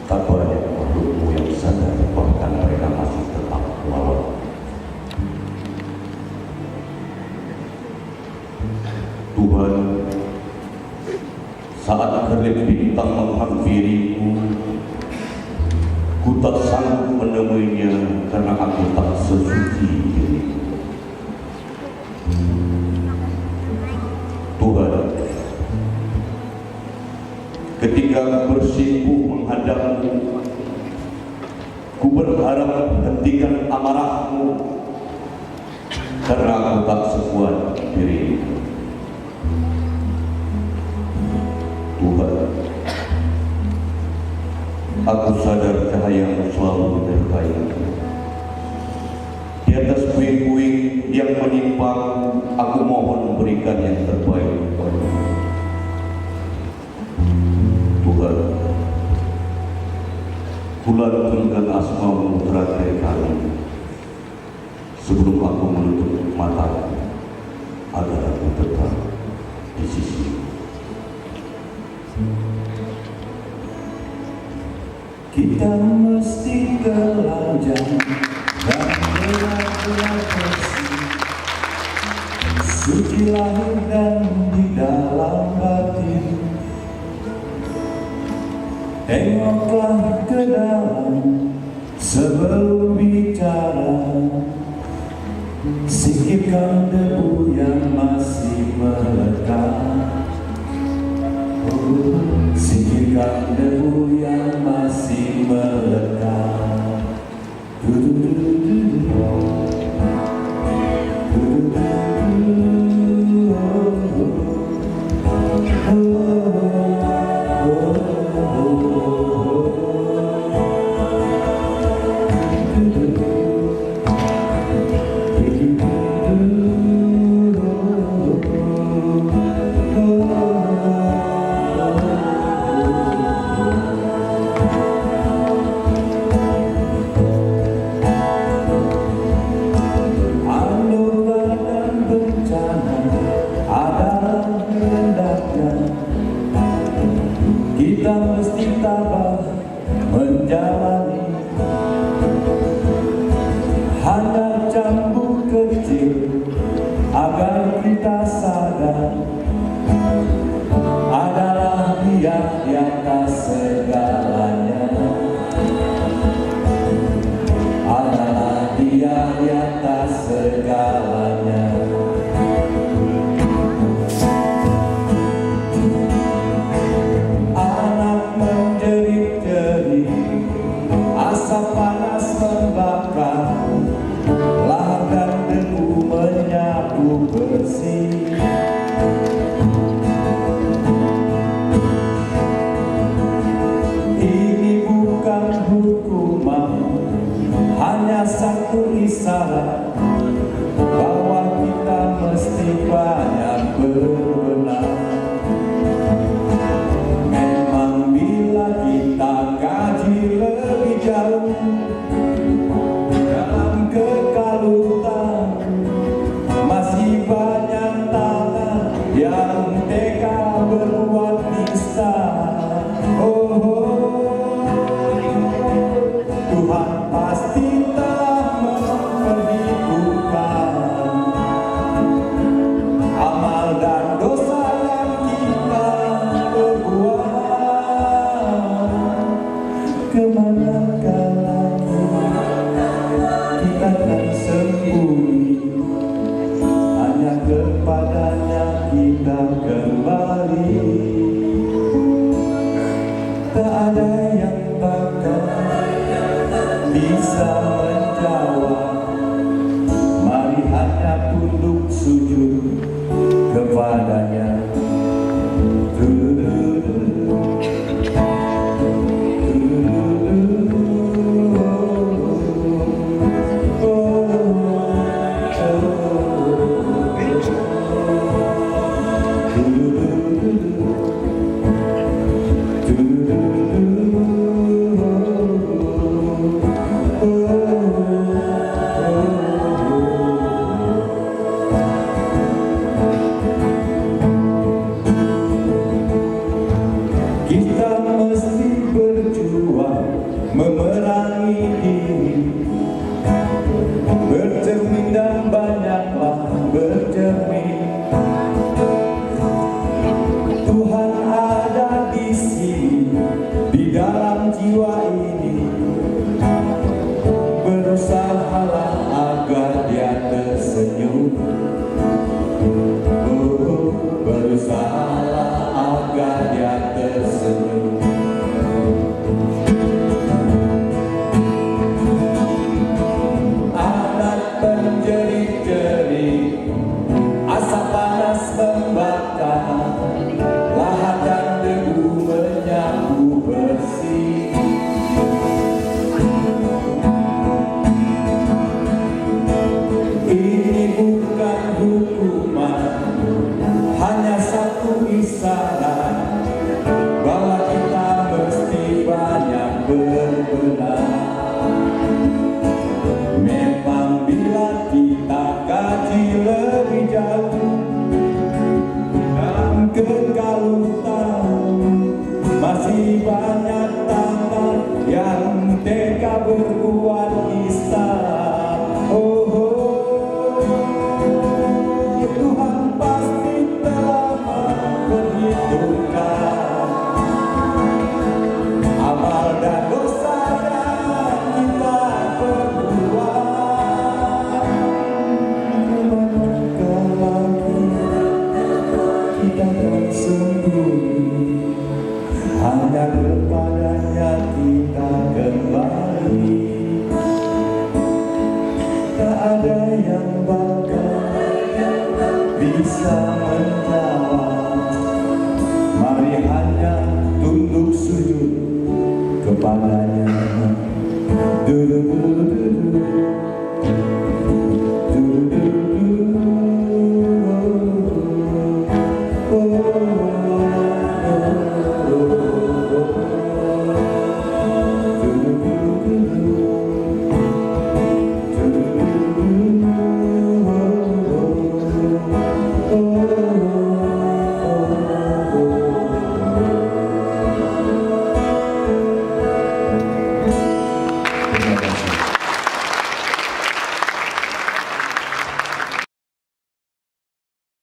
Tak banyak makhlukmu yang sadar bahkan mereka masih tetap melawan. Tuhan, saat kerlip bintang menghampiriku, ku tak sanggup menemuinya karena aku tak sesuci diriku. Tuhan, ketika aku bersimpuh menghadapmu, ku berharap hentikan amarahmu karena aku tak sekuat diriku. Tuhan, aku sadar cahayamu selalu menyertaiku. Di atas puing-puing yang menimpa, aku mohon berikan yang terbaik kepadamu. Tuhan, kulantunkan asmamu terakhir kali sebelum aku menutup mataku agar aku tetap di sisimu. Kita mesti telanjang dan berat-berat bersih, suci lahir dan di dalam batin. Tengoklah ke dalam sebelum bicara, singkirkan debu yang masih melekat. Singkirkan debu yang masih melekat. Kita mesti tabah menjalani, hanya cambuk kecil agar kita sadar adalah Dia di atas segalanya, adalah Dia di atas segalanya. Asap panas membakar, lahar dan debu menyapu bersih. Ini bukan hukuman, hanya satu isyarat bahwa kita mesti banyak berbenah. Memang bila kita kaji lebih jauh dalam kekalutan, masih banyak tangan yang tega berbuat nista. Tuhan pasti telah memberi Dia berbuat bisa. Oh, Tuhan pasti telah memperhitungkan amal dan dosa yang kita perbuat. Manakala kita bersembunyi, hanya kepadanya kita kembali. Tak ada yang bakal bisa menjawab. Mari hanya tunduk sujud kepadanya. Du-du-du-du-du.